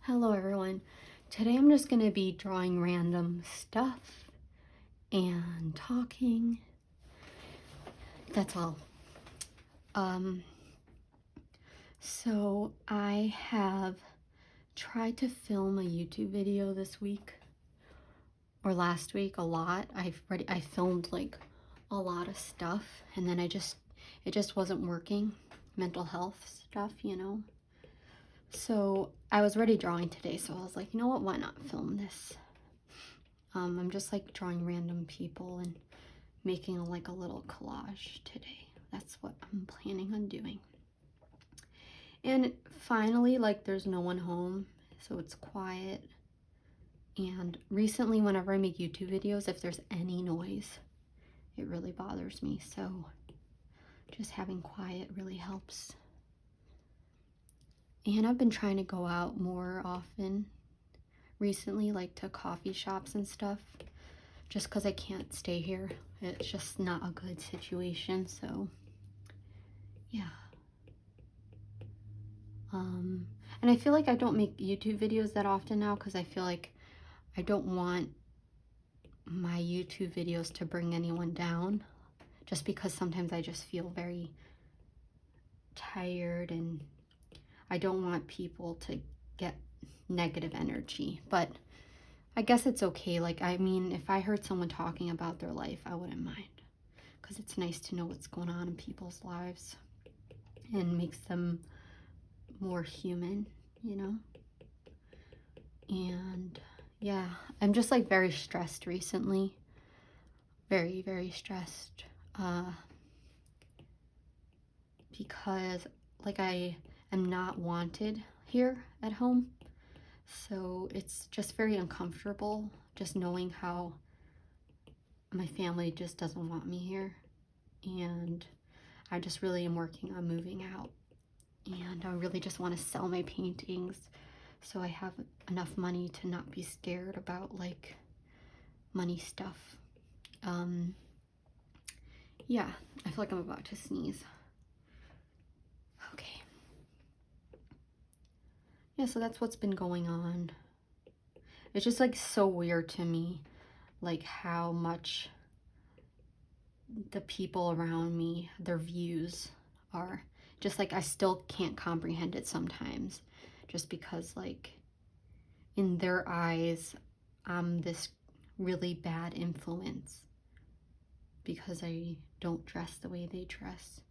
Hello everyone. Today I'm just going to be drawing random stuff and talking. That's all. Um, so I have tried to film a YouTube video this week or last week a lot. I filmed like a lot of stuff and then it just wasn't working. Mental health stuff. So I was ready drawing today, so I was like, you know what, why not film this? I'm just like drawing random people and making like a little collage today. That's what I'm planning on doing. And finally, like there's no one home, so it's quiet. And recently, whenever I make YouTube videos, if there's any noise, it really bothers me. So just having quiet really helps. And I've been trying to go out more often recently, like to coffee shops and stuff, just because I can't stay here. It's just not a good situation, so yeah. And I feel like I don't make YouTube videos that often now because I feel like I don't want my YouTube videos to bring anyone down, just because sometimes I just feel very tired and I don't want people to get negative energy. But I guess it's okay. Like, I mean, if I heard someone talking about their life, I wouldn't mind, because it's nice to know what's going on in people's lives and makes them more human. And yeah, I'm just like very stressed recently. Very, very stressed. Because like I am not wanted here at home. So it's just very uncomfortable just knowing how my family just doesn't want me here. And I just really am working on moving out. And I really just want to sell my paintings so I have enough money to not be scared about like money stuff. Yeah, I feel like I'm about to sneeze. Okay. Yeah, so that's what's been going on. It's just like so weird to me, like how much the people around me, their views are. Just like I still can't comprehend it sometimes, just because like in their eyes, I'm this really bad influence because I don't dress the way they dress.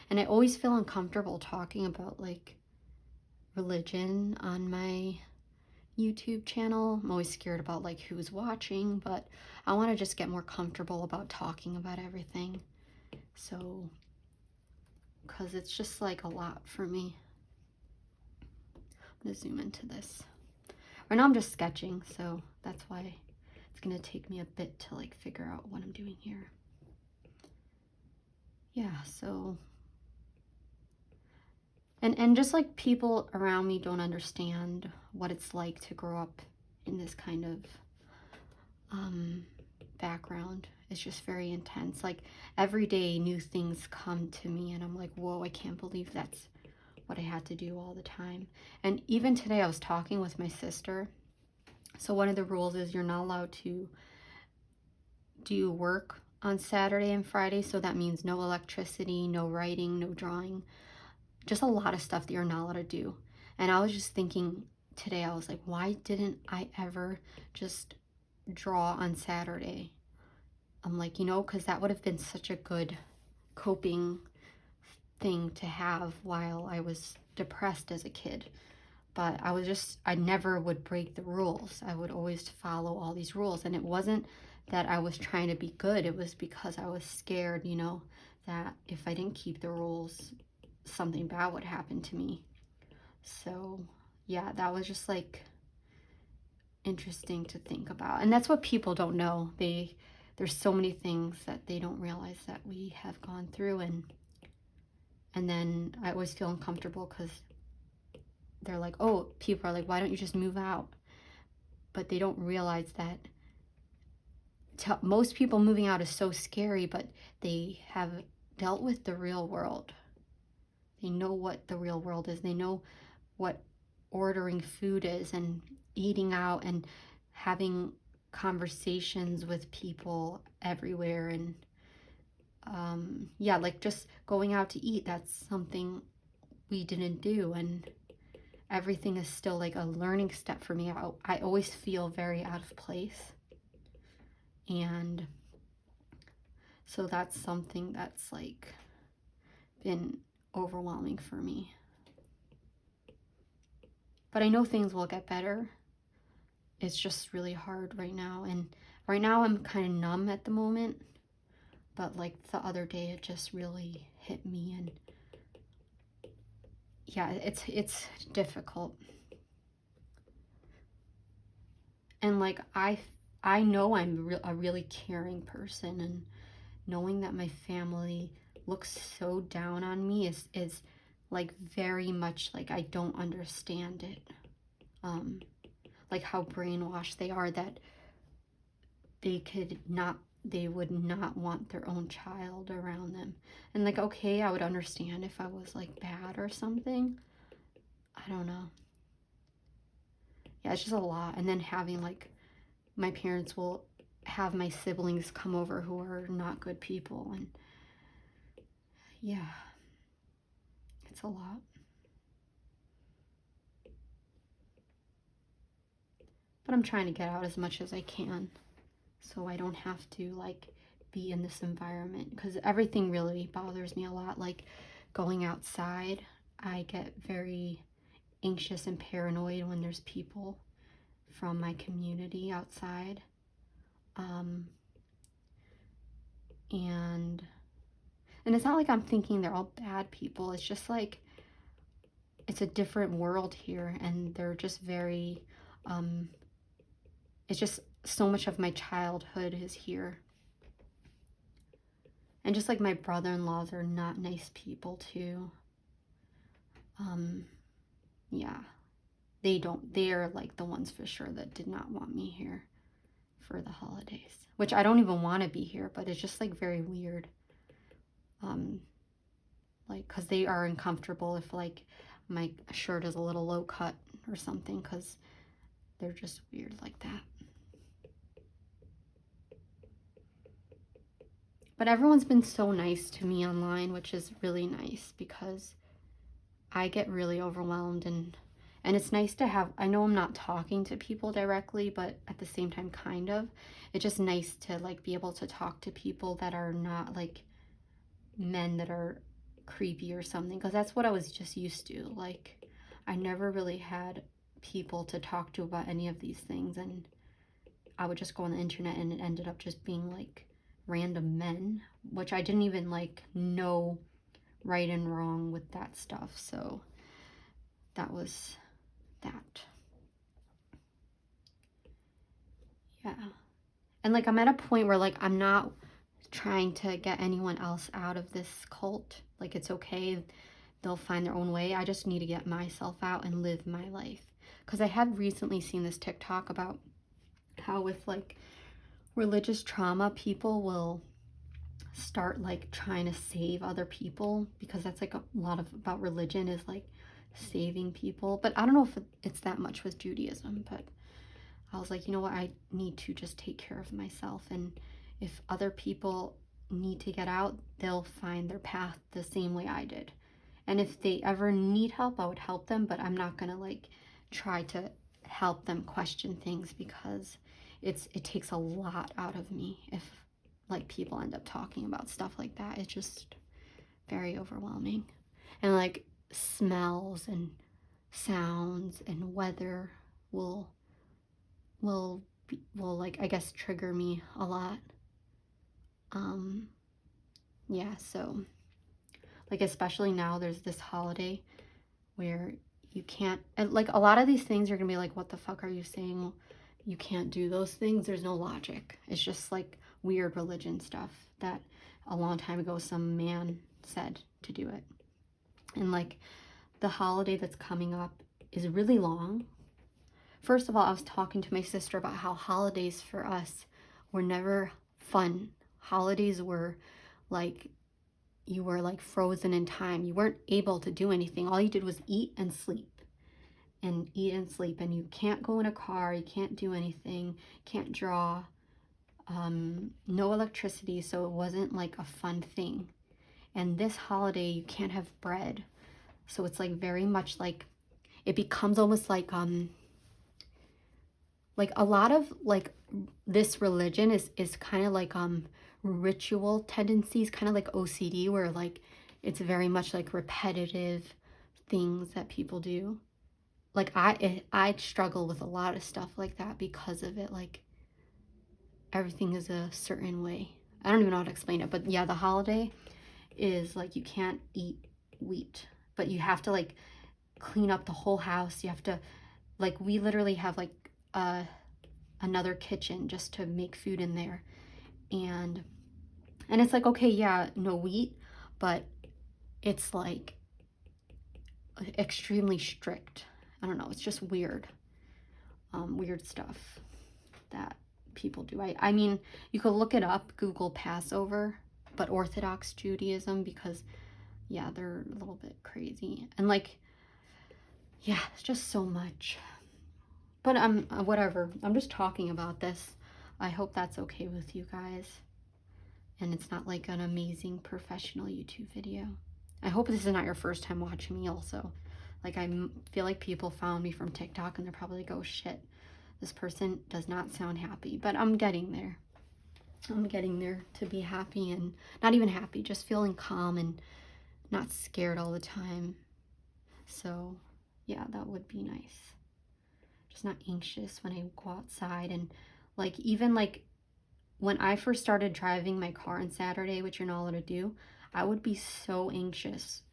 And I always feel uncomfortable talking about like religion on my YouTube channel. I'm always scared about like who's watching, but I want to just get more comfortable about talking about everything. So, because it's just like a lot for me. I'm going to zoom into this. Right now I'm just sketching, so that's why it's going to take me a bit to like figure out what I'm doing here. Yeah, so and just like people around me don't understand what it's like to grow up in this kind of background. It's just very intense. Like every day new things come to me and I'm like, whoa, I can't believe that's what I had to do all the time. And even today I was talking with my sister. So one of the rules is you're not allowed to do work on Saturday and Friday. So that means no electricity, no writing, no drawing, just a lot of stuff that you're not allowed to do. And I was just thinking today, I was like, why didn't I ever just draw on Saturday? I'm like, because that would have been such a good coping thing to have while I was depressed as a kid. But I never would break the rules. I would always follow all these rules. And it wasn't that I was trying to be good. It was because I was scared, that if I didn't keep the rules, something bad would happen to me. So yeah, that was just like interesting to think about. And that's what people don't know. There's so many things that they don't realize that we have gone through, and then I always feel uncomfortable because they're like, oh, people are like, why don't you just move out? But they don't realize that most people moving out is so scary, but they have dealt with the real world. They know what the real world is. They know what ordering food is, and eating out, and having conversations with people everywhere. And yeah, like just going out to eat, that's something we didn't do. And everything is still like a learning step for me. I always feel very out of place. And so that's something that's like been overwhelming for me. But I know things will get better. It's just really hard right now. And right now I'm kind of numb at the moment. But like the other day, it just really hit me. And yeah, it's difficult. And like I know I'm a really caring person, and knowing that my family looks so down on me is like very much like I don't understand it. Like how brainwashed they are, that they would not want their own child around them. And like, okay, I would understand if I was like bad or something. I don't know. Yeah, it's just a lot. And then having like, my parents will have my siblings come over who are not good people. And yeah, it's a lot. But I'm trying to get out as much as I can, so I don't have to like be in this environment, because everything really bothers me a lot. Like going outside, I get very anxious and paranoid when there's people from my community outside. And it's not like I'm thinking they're all bad people. It's just like, it's a different world here, and they're just very, it's just so much of my childhood is here. And just like my brother-in-laws are not nice people too. Yeah, they're like the ones for sure that did not want me here for the holidays, which I don't even want to be here, but it's just like very weird. Like, because they are uncomfortable if like my shirt is a little low cut or something, because they're just weird like that. But everyone's been so nice to me online, which is really nice, because I get really overwhelmed. And it's nice to have, I know I'm not talking to people directly, but at the same time kind of, it's just nice to like be able to talk to people that are not like men that are creepy or something, because that's what I was just used to. Like, I never really had people to talk to about any of these things, and I would just go on the internet and it ended up just being like random men, which I didn't even like know right and wrong with that stuff. So that was that. Yeah. And like, I'm at a point where like I'm not trying to get anyone else out of this cult. Like, it's okay, they'll find their own way. I just need to get myself out and live my life. Because I had recently seen this TikTok about how with like religious trauma, people will start like trying to save other people, because that's like a lot of about religion is like saving people. But I don't know if it's that much with Judaism, but I was like, you know what, I need to just take care of myself. And if other people need to get out, they'll find their path the same way I did. And if they ever need help, I would help them, but I'm not gonna like try to help them question things, because it takes a lot out of me if like people end up talking about stuff like that. It's just very overwhelming. And like smells and sounds and weather will like, I guess, trigger me a lot. Yeah, so like, especially now there's this holiday where you can't, and like a lot of these things you're gonna be like, what the fuck are you saying? You can't do those things. There's no logic. It's just like weird religion stuff that a long time ago some man said to do it. And like, the holiday that's coming up is really long. First of all, I was talking to my sister about how holidays for us were never fun. Holidays were like, you were like frozen in time. You weren't able to do anything. All you did was eat and sleep. and eat and sleep, and you can't go in a car, you can't do anything, can't draw, no electricity, so it wasn't like a fun thing. And this holiday, you can't have bread, so it's like very much like, it becomes almost like a lot of like this religion is kind of like ritual tendencies, kind of like OCD, where like it's very much like repetitive things that people do. Like I struggle with a lot of stuff like that because of it. Like everything is a certain way. I don't even know how to explain it, but yeah, the holiday is like you can't eat wheat, but you have to like clean up the whole house. You have to, like, we literally have like another kitchen just to make food in there. And it's like, okay, yeah, no wheat, but it's like extremely strict. I don't know, it's just weird. Weird stuff that people do. I mean, you could look it up, Google Passover, but Orthodox Judaism, because yeah, they're a little bit crazy. And like, yeah, it's just so much. But whatever. I'm just talking about this. I hope that's okay with you guys. And it's not like an amazing professional YouTube video. I hope this is not your first time watching me also. Like, I feel like people found me from TikTok and they're probably like, oh shit, this person does not sound happy. But I'm getting there. I'm getting there to be happy, and not even happy, just feeling calm and not scared all the time. So yeah, that would be nice. Just not anxious when I go outside. And like, even like when I first started driving my car on Saturday, which you're not allowed to do, I would be so anxious.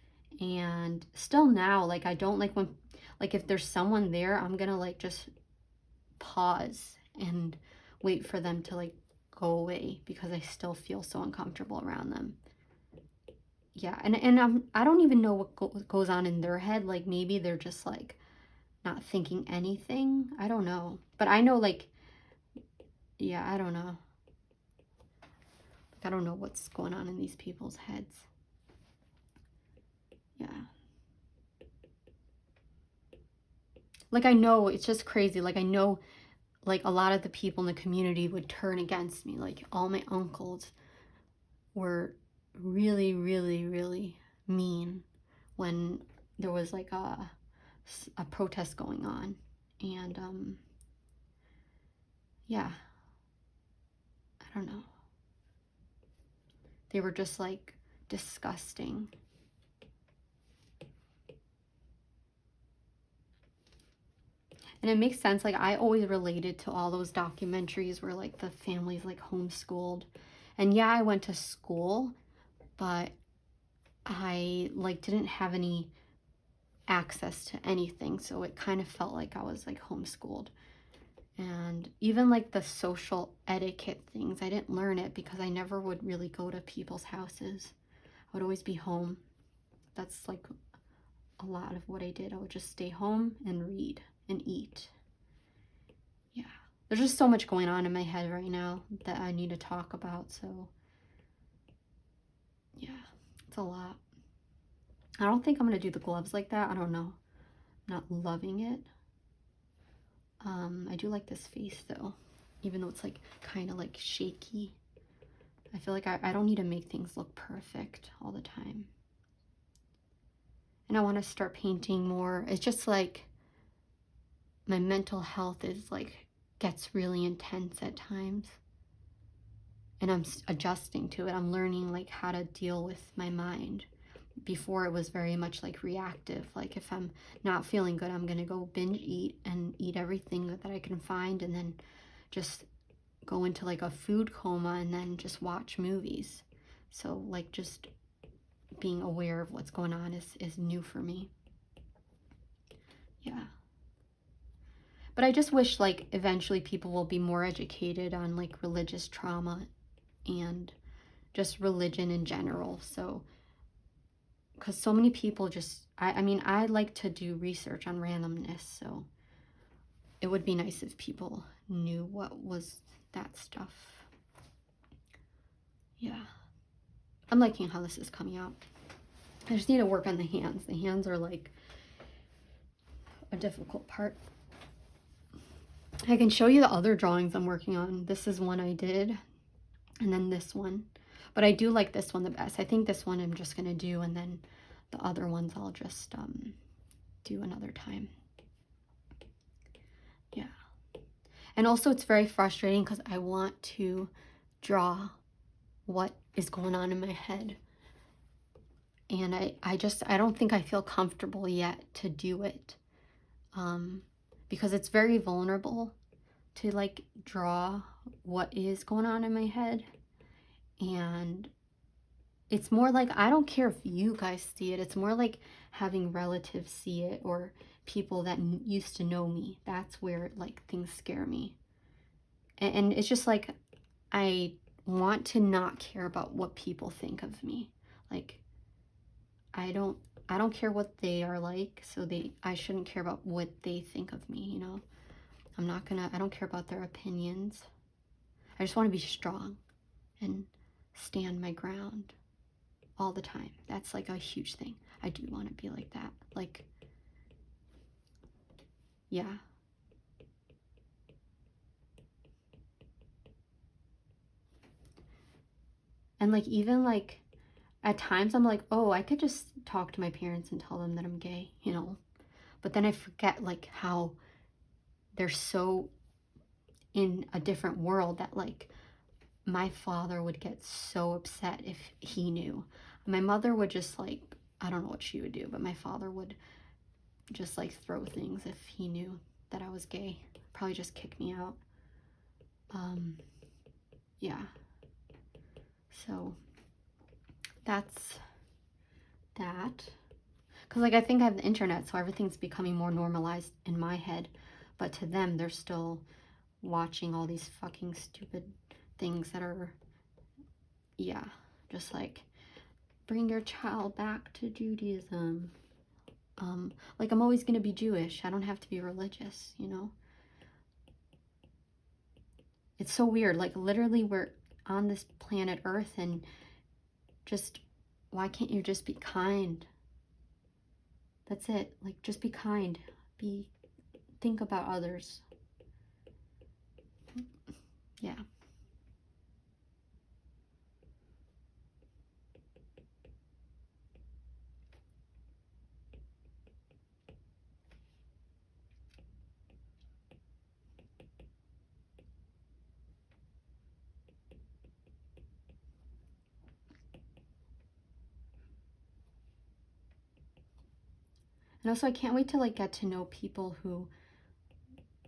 And still now, like, I don't like when, like, if there's someone there, I'm gonna like just pause and wait for them to like go away, because I still feel so uncomfortable around them. Yeah, and I don't even know what goes on in their head. Like, maybe they're just like not thinking anything. I don't know. But I know, like, yeah, I don't know. I don't know what's going on in these people's heads. Yeah. Like, I know it's just crazy. Like, I know, like, a lot of the people in the community would turn against me. Like, all my uncles were really, really, really mean when there was like a protest going on. And yeah, I don't know. They were just like disgusting. And it makes sense. Like, I always related to all those documentaries where like the family's like homeschooled. And yeah, I went to school, but I like didn't have any access to anything. So it kind of felt like I was like homeschooled. And even like the social etiquette things, I didn't learn it because I never would really go to people's houses. I would always be home. That's like a lot of what I did. I would just stay home and read and eat. Yeah. There's just so much going on in my head right now that I need to talk about. So yeah, it's a lot. I don't think I'm going to do the gloves like that. I don't know. I'm not loving it. I do like this face though, even though it's like kind of like shaky. I feel like I don't need to make things look perfect all the time. And I want to start painting more. It's just like my mental health is like, gets really intense at times. And I'm adjusting to it. I'm learning like how to deal with my mind. Before, it was very much like reactive. Like, if I'm not feeling good, I'm gonna go binge eat and eat everything that I can find, and then just go into like a food coma and then just watch movies. So like, just being aware of what's going on is new for me. Yeah. But I just wish like eventually people will be more educated on like religious trauma and just religion in general. So, because so many people just, I mean, I like to do research on randomness, so it would be nice if people knew what was that stuff. Yeah. I'm liking how this is coming out. I just need to work on the hands. The hands are like, a difficult part. I can show you the other drawings I'm working on. This is one I did, and then this one. But I do like this one the best. I think this one I'm just going to do, and then the other ones I'll just do another time. Yeah. And also it's very frustrating because I want to draw what is going on in my head. And I don't think I feel comfortable yet to do it. Because it's very vulnerable to like draw what is going on in my head. And it's more like, I don't care if you guys see it. It's more like having relatives see it, or people that used to know me. That's where like things scare me. And it's just like, I want to not care about what people think of me. Like, I don't care what they are like, so I shouldn't care about what they think of me, you know? I don't care about their opinions. I just want to be strong and stand my ground all the time. That's like a huge thing. I do want to be like that. Like, yeah. And like, even like, at times I'm like, oh, I could just talk to my parents and tell them that I'm gay, you know? But then I forget like how they're so in a different world that like my father would get so upset if he knew. My mother would just like, I don't know what she would do, but my father would just like throw things if he knew that I was gay. Probably just kick me out. Yeah. So that's that. Because like I think I have the internet, so everything's becoming more normalized in my head. But to them, they're still watching all these fucking stupid things that are, yeah, just like, bring your child back to Judaism. Like, I'm always going to be Jewish. I don't have to be religious, you know? It's so weird. Like, literally, we're on this planet Earth, and just, why can't you just be kind? That's it. Like, just be kind. Think about others. Yeah. And also, I can't wait to, like, get to know people who,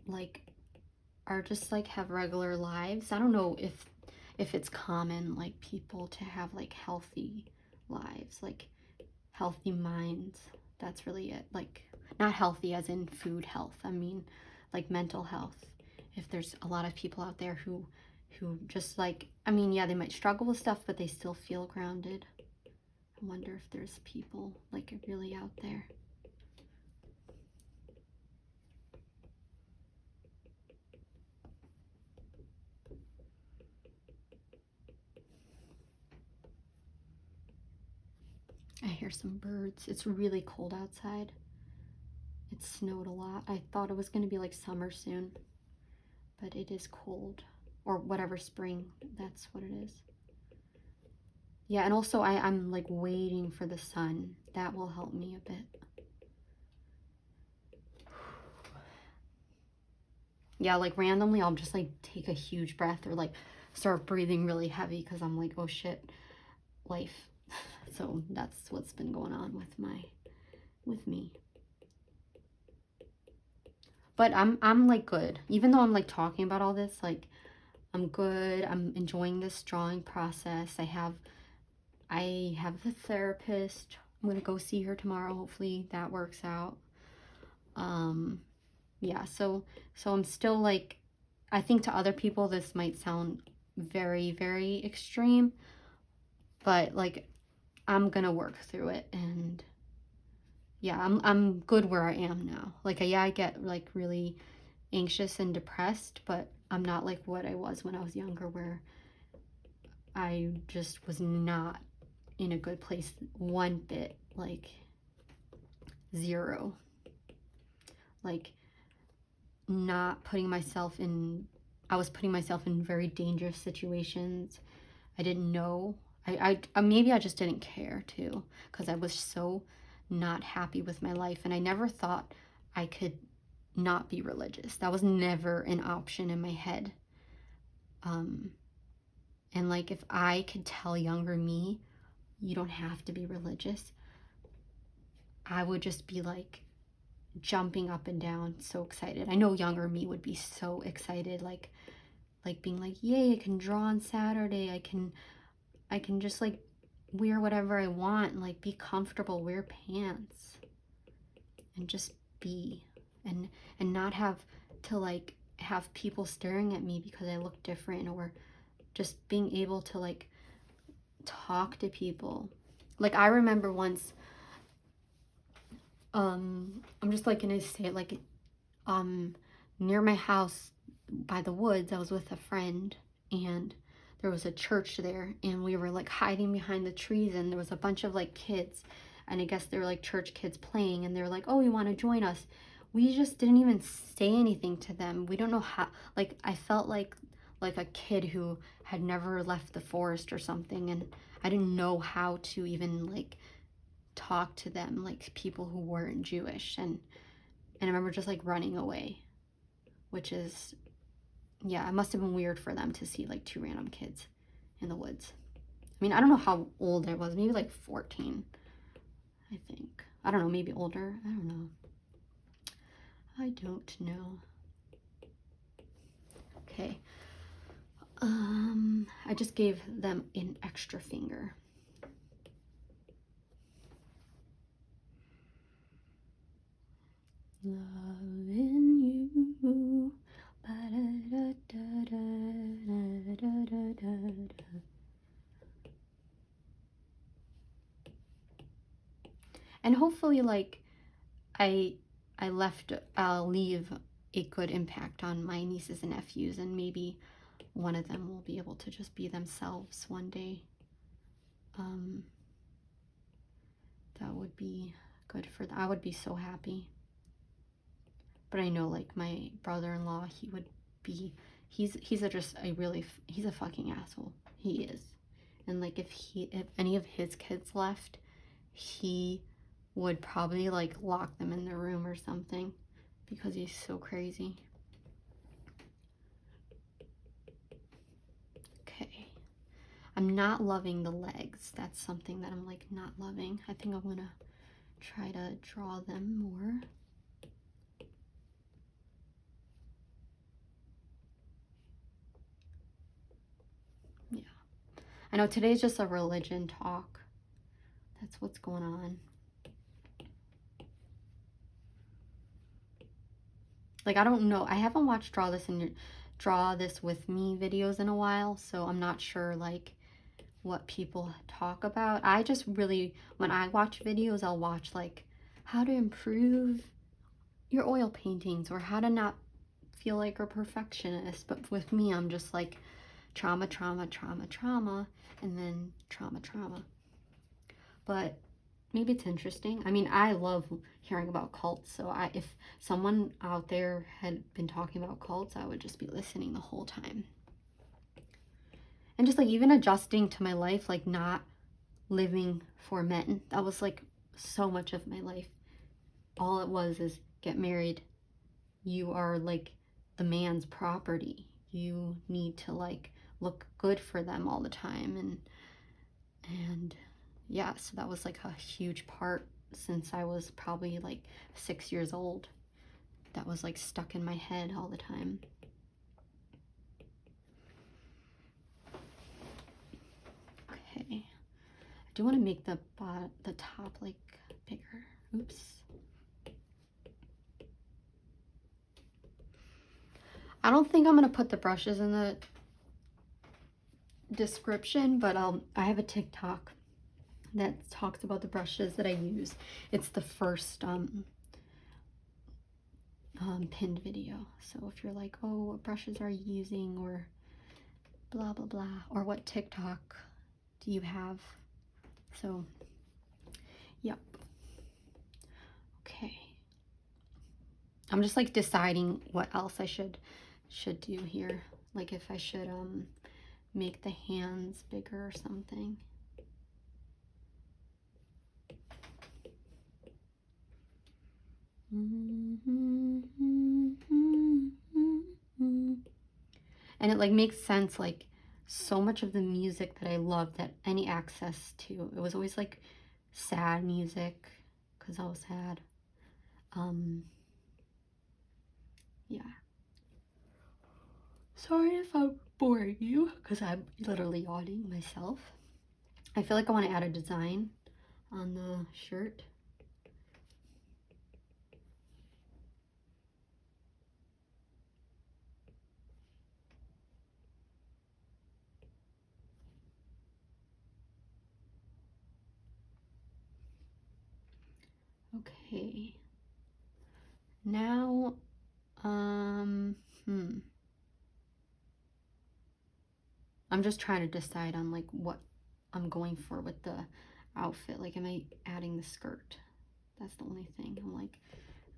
like, are just, like, have regular lives. I don't know if it's common, like, people to have, like, healthy lives, like, healthy minds. That's really it. Like, not healthy as in food health. I mean, like, mental health. If there's a lot of people out there who just, like, I mean, yeah, they might struggle with stuff, but they still feel grounded. I wonder if there's people, like, really out there. I hear some birds. It's really cold outside. It snowed a lot. I thought it was going to be like summer soon, but it is cold. Or whatever, spring. That's what it is. Yeah, and also I'm like waiting for the sun. That will help me a bit. Yeah, like randomly I'll just like take a huge breath or like start breathing really heavy because I'm like, oh shit, life. So that's what's been going on with me. But I'm like good. Even though I'm like talking about all this, like I'm good. I'm enjoying this drawing process. I have a therapist. I'm gonna go see her tomorrow. Hopefully that works out. Yeah, so I'm still like, I think to other people this might sound very, very extreme, but like I'm gonna work through it, and yeah, I'm good where I am now. Like, yeah, I get like really anxious and depressed, but I'm not like what I was when I was younger, where I just was not in a good place one bit, like zero. like not putting myself in, I was putting myself in very dangerous situations. I didn't know. Maybe I just didn't care too, because I was so not happy with my life, and I never thought I could not be religious. That was never an option in my head. And like, if I could tell younger me, you don't have to be religious, I would just be like jumping up and down, so excited. I know younger me would be so excited, like being like, yay, I can draw on Saturday. I can just like wear whatever I want, like be comfortable, wear pants, and just be, and not have to like have people staring at me because I look different, or just being able to like talk to people. Like, I remember once, I'm just like gonna say it, like, near my house by the woods, I was with a friend, and there was a church there, and we were like hiding behind the trees, and there was a bunch of like kids, and I guess they were like church kids playing, and they were like, oh, you want to join us? We just didn't even say anything to them. We don't know how, like, I felt like a kid who had never left the forest or something, and I didn't know how to even like talk to them, like people who weren't Jewish, and I remember just like running away, which is, yeah, it must have been weird for them to see like two random kids in the woods. I mean, I don't know how old I was, maybe like 14, I think. I don't know, maybe older. I don't know. I don't know. Okay. I just gave them an extra finger. Loving you. And hopefully, like, I'll leave a good impact on my nieces and nephews, and maybe one of them will be able to just be themselves one day. That would be good for them. I would be so happy. But I know, like, my brother-in-law, he would be, he's a fucking asshole. He is. And like, if any of his kids left, he would probably like lock them in their room or something, because he's so crazy. Okay. I'm not loving the legs. That's something that I'm like not loving. I think I'm gonna try to draw them more. Yeah. I know today's just a religion talk. That's what's going on. Like, I don't know. I haven't watched Draw This With Me videos in a while, so I'm not sure like what people talk about. I just really, when I watch videos, I'll watch like how to improve your oil paintings, or how to not feel like a perfectionist. But with me, I'm just like trauma, trauma, trauma, trauma, and then trauma, trauma. But maybe it's interesting. I mean, I love hearing about cults, so if someone out there had been talking about cults, I would just be listening the whole time. And just like even adjusting to my life, like not living for men. That was like so much of my life. All it was is get married. You are like the man's property. You need to like look good for them all the time, and yeah, so that was like a huge part since I was probably like 6 years old. That was like stuck in my head all the time. Okay, I do want to make the top like bigger. Oops. I don't think I'm gonna put the brushes in the description, but I have a TikTok that talks about the brushes that I use. It's the first pinned video. So if you're like, oh, what brushes are you using, or blah blah blah, or what TikTok do you have? So yep. Okay, I'm just like deciding what else I should do here. Like if I should make the hands bigger or something. And it like makes sense, like so much of the music that I love, that any access to, it was always like sad music because I was sad. Yeah. Sorry if I'm boring you because I'm literally yawning myself. I feel like I want to add a design on the shirt. Okay. Now, I'm just trying to decide on like what I'm going for with the outfit. Like, am I adding the skirt? That's the only thing. I'm like,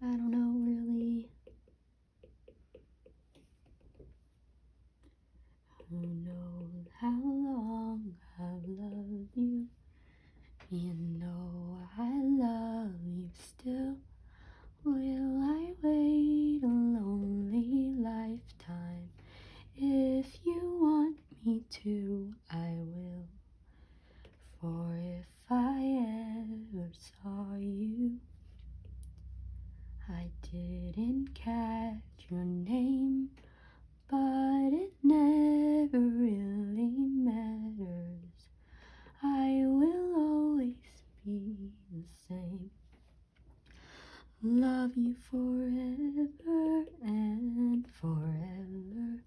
I don't know really. Who knows how long I've loved you? You know I love you still. Will I wait a lonely lifetime? If you want me to, I will. For if I ever saw you, I didn't catch your name, but it never really matters. I will always be the same. Love you forever and forever.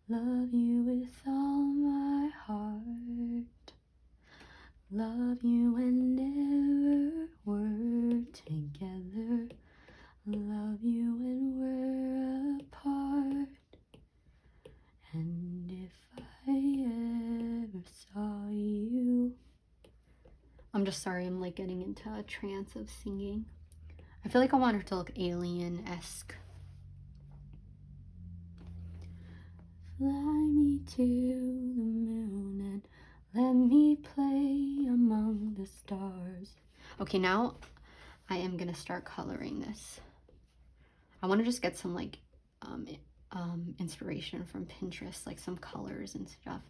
Love you with all my heart. Love you whenever we're together. Love you when we're apart. And if I ever saw you... I'm just sorry, I'm like getting into a trance of singing. I feel like I want her to look alien-esque. Fly me to the moon and let me play among the stars. Okay, now I am gonna start coloring this. I want to just get some like inspiration from Pinterest, like some colors and stuff.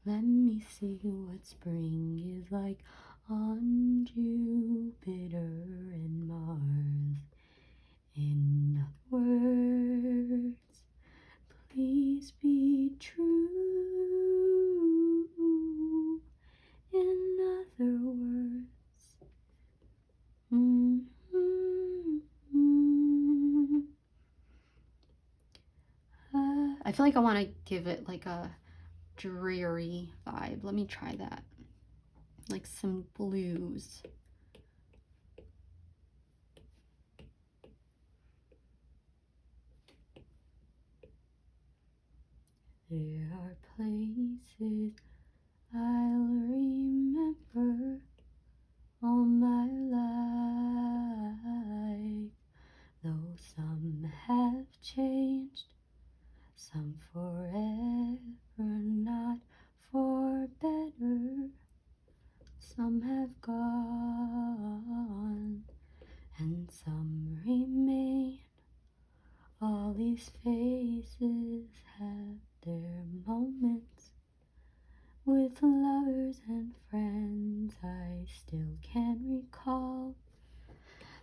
Let me see what spring is like on Jupiter and Mars. In other words, please be true. In other words, I feel like I want to give it like a dreary vibe. Let me try that. Like some blues. There are places I'll remember all my life, though some have changed, some forever, not for better. Some have gone, and some remain. All these faces have their moments. With lovers and friends I still can recall.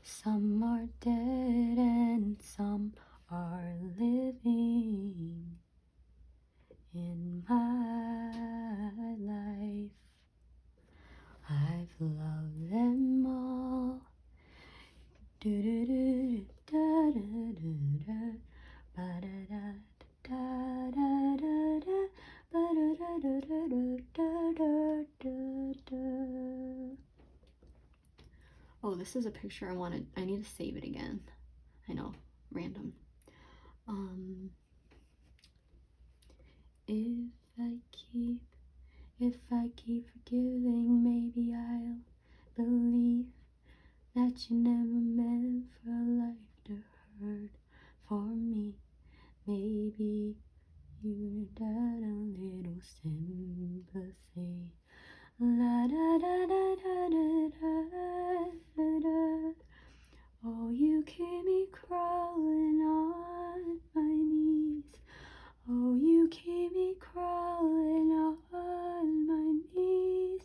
Some are dead and some are living in my life. I've loved them all. Oh, this is a picture I need to save it again. I know, random. If I keep forgiving, maybe I'll believe that you never meant for life to hurt. Maybe you need a little sympathy. La da da da da da da da da. Oh, you keep me crawling on my knees. Oh, you keep me crawling on my knees.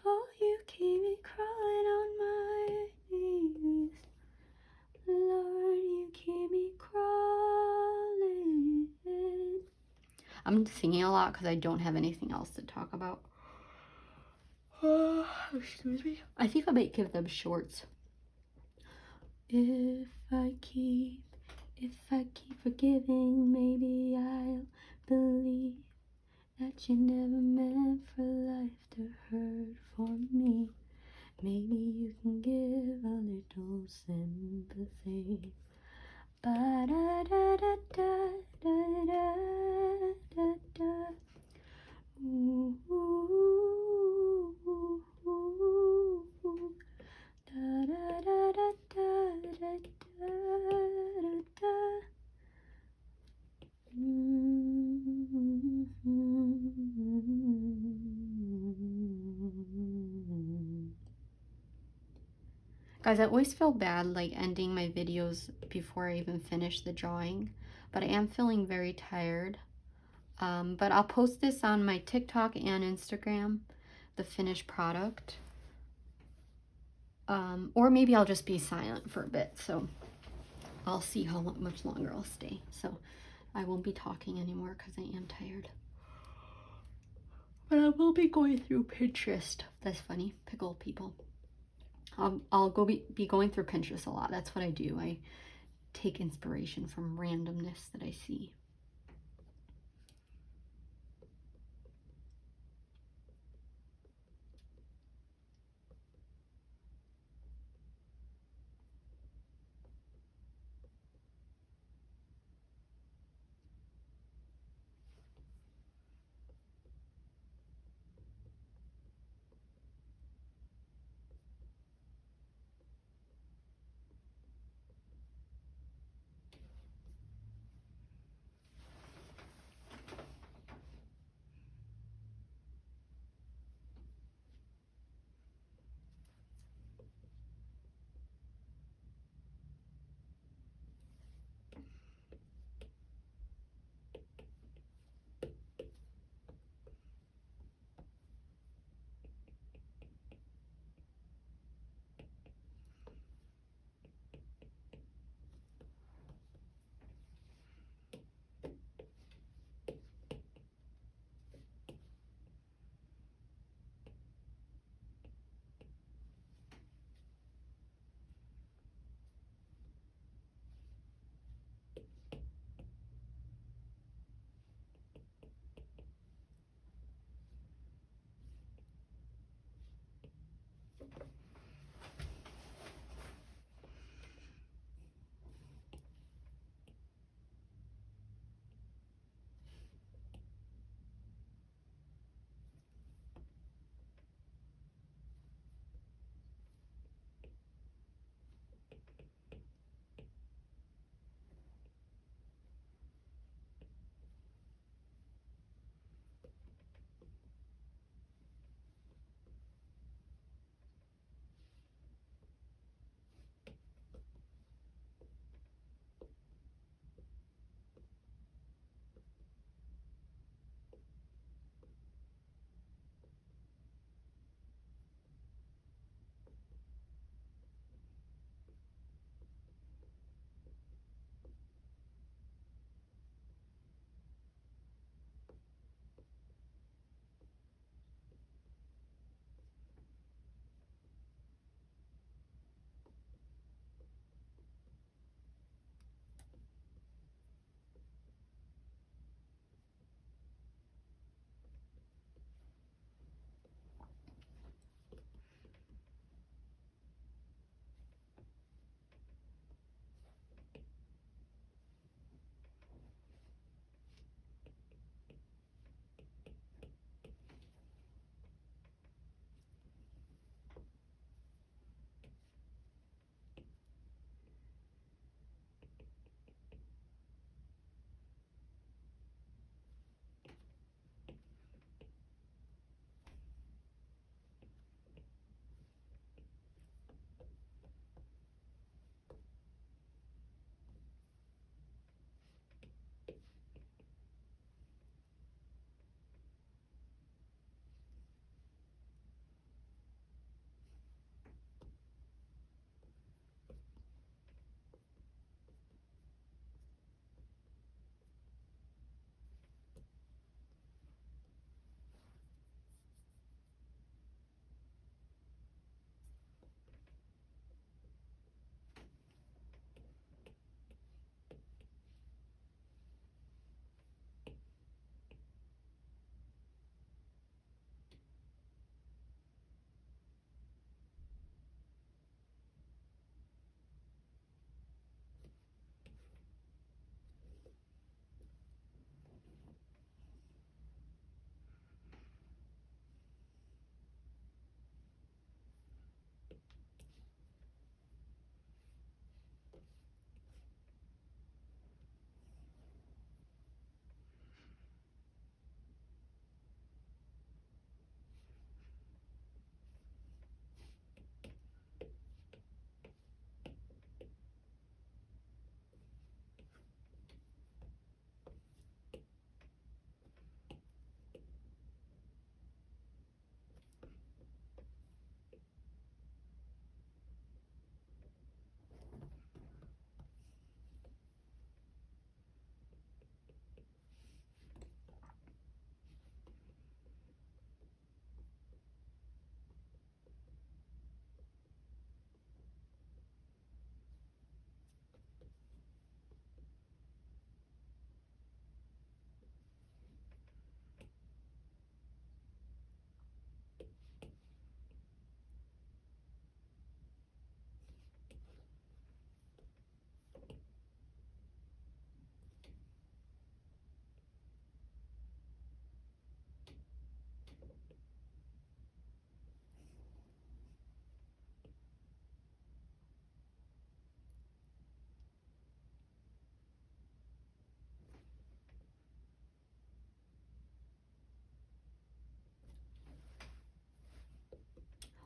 Oh, you keep me crawling on my knees. Lord, you keep me crawling. I'm singing a lot because I don't have anything else to talk about. Excuse me. I think I might give them shorts. If I keep forgiving, maybe I'll believe that you never meant for life to hurt for me. Maybe you can give a little sympathy. Ba da da da da da da da da. Ooh, ooh, ooh, ooh, ooh. Da da da da da da da da. Guys, I always feel bad like ending my videos before I even finish the drawing, but I am feeling very tired. But I'll post this on my TikTok and Instagram, the finished product. Or maybe I'll just be silent for a bit, so I'll see how much longer I'll stay. So I won't be talking anymore because I am tired. But I will be going through Pinterest. That's funny, pickle people. I'll be going through Pinterest a lot. That's what I do. I take inspiration from randomness that I see.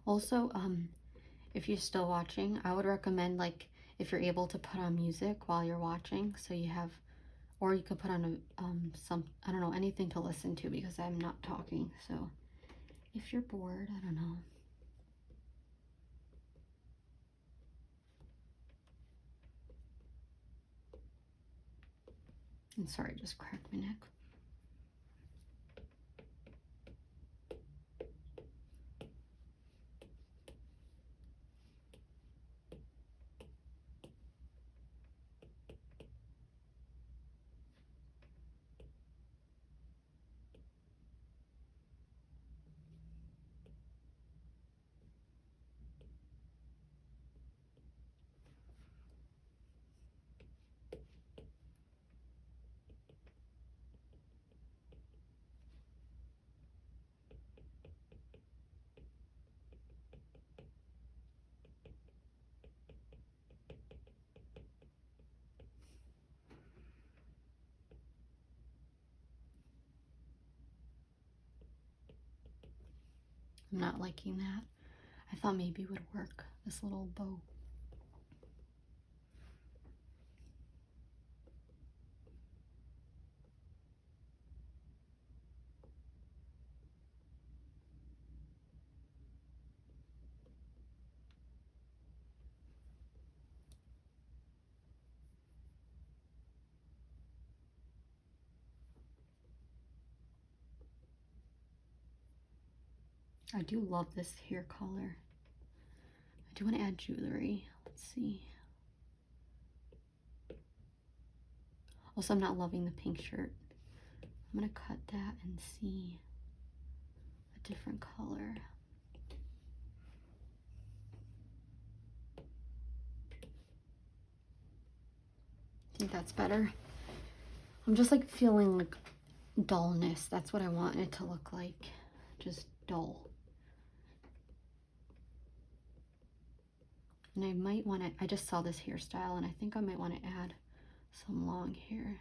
Also, if you're still watching, I would recommend, like, if you're able to put on music while you're watching, so you have, or you could put on a some, I don't know, anything to listen to, because I'm not talking. So if you're bored, I don't know. I'm sorry, I just cracked my neck. I'm not liking that. I thought maybe it would work, this little bow. I do love this hair color. I do want to add jewelry. Let's see. Also, I'm not loving the pink shirt. I'm going to cut that and see a different color. I think that's better. I'm just like feeling like dullness. That's what I want it to look like. Just dull. And I might want to, I just saw this hairstyle and I think I might want to add some long hair.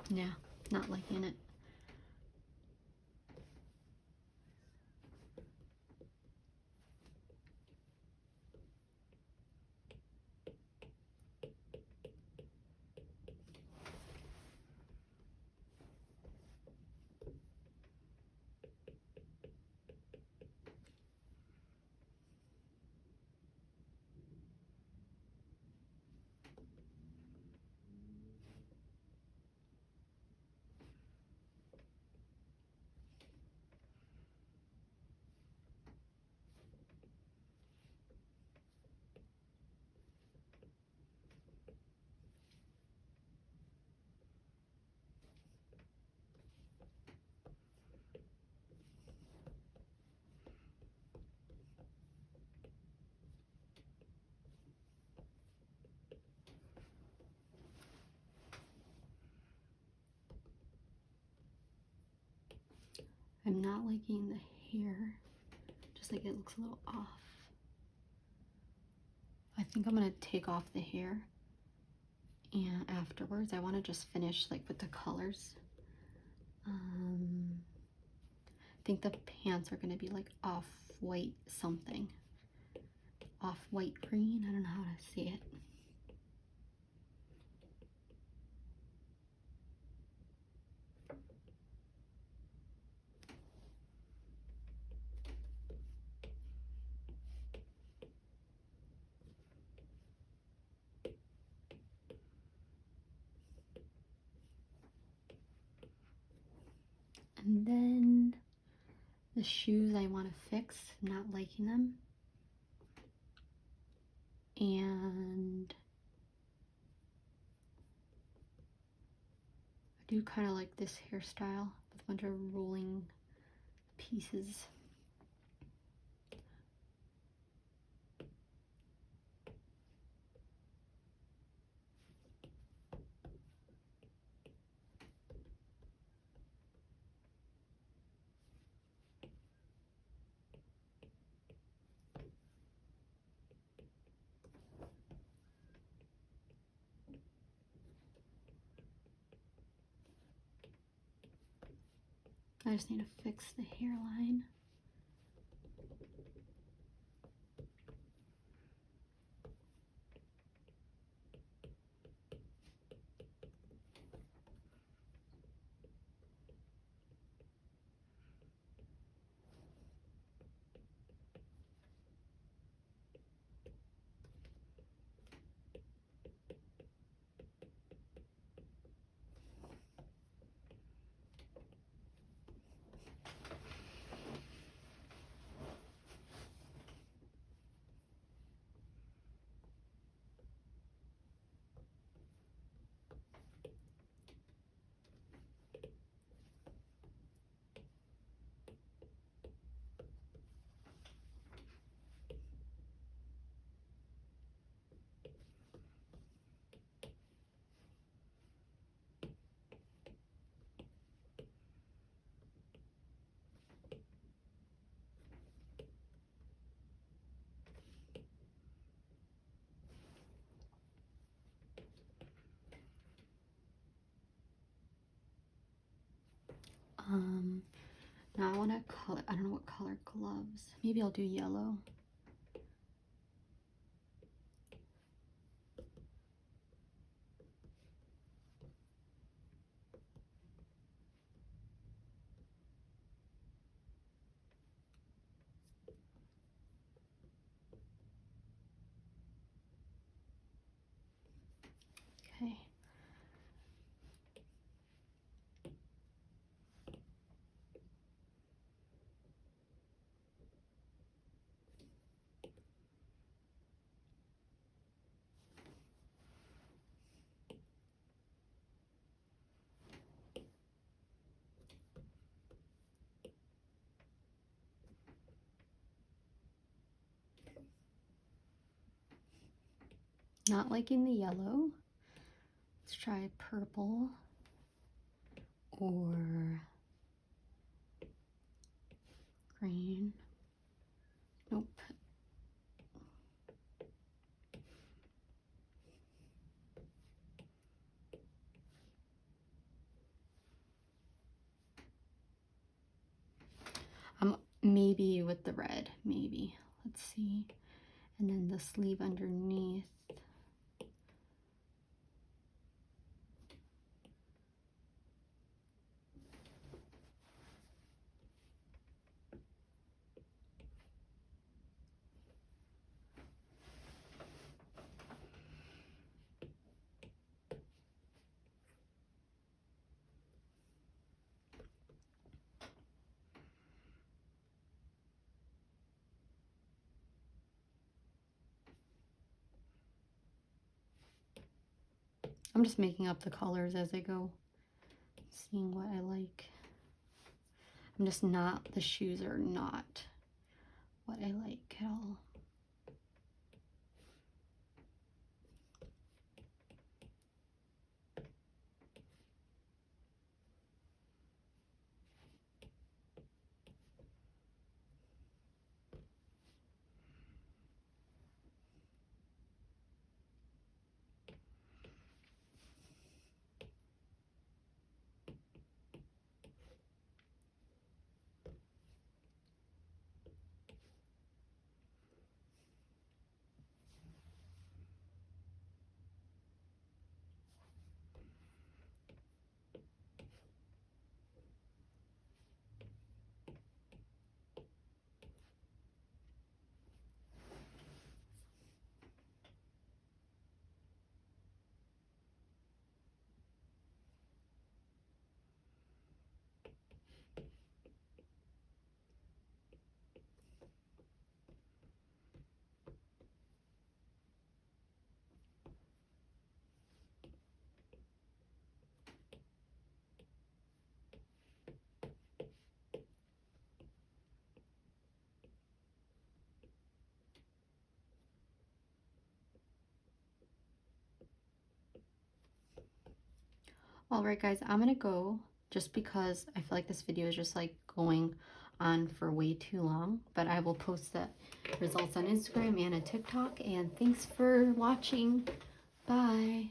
Yeah, not liking it. I'm not liking the hair. Just like it looks a little off. I think I'm gonna take off the hair, and afterwards I want to just finish like with the colors. I think the pants are gonna be like off-white something. Off-white green, I don't know how to see it. And then the shoes I want to fix, I'm not liking them. And I do kind of like this hairstyle with a bunch of rolling pieces. I just need to fix the hairline. Now I want to color, I don't know what color gloves. Maybe I'll do yellow. Okay. Not liking the yellow. Let's try purple or green. Nope. Maybe with the red, maybe. Let's see. And then the sleeve underneath. I'm just making up the colors as I go, seeing what I like. I'm just not, the shoes are not what I like at all. All right, guys, I'm gonna go just because I feel like this video is just like going on for way too long, but I will post the results on Instagram and on TikTok. And thanks for watching. Bye.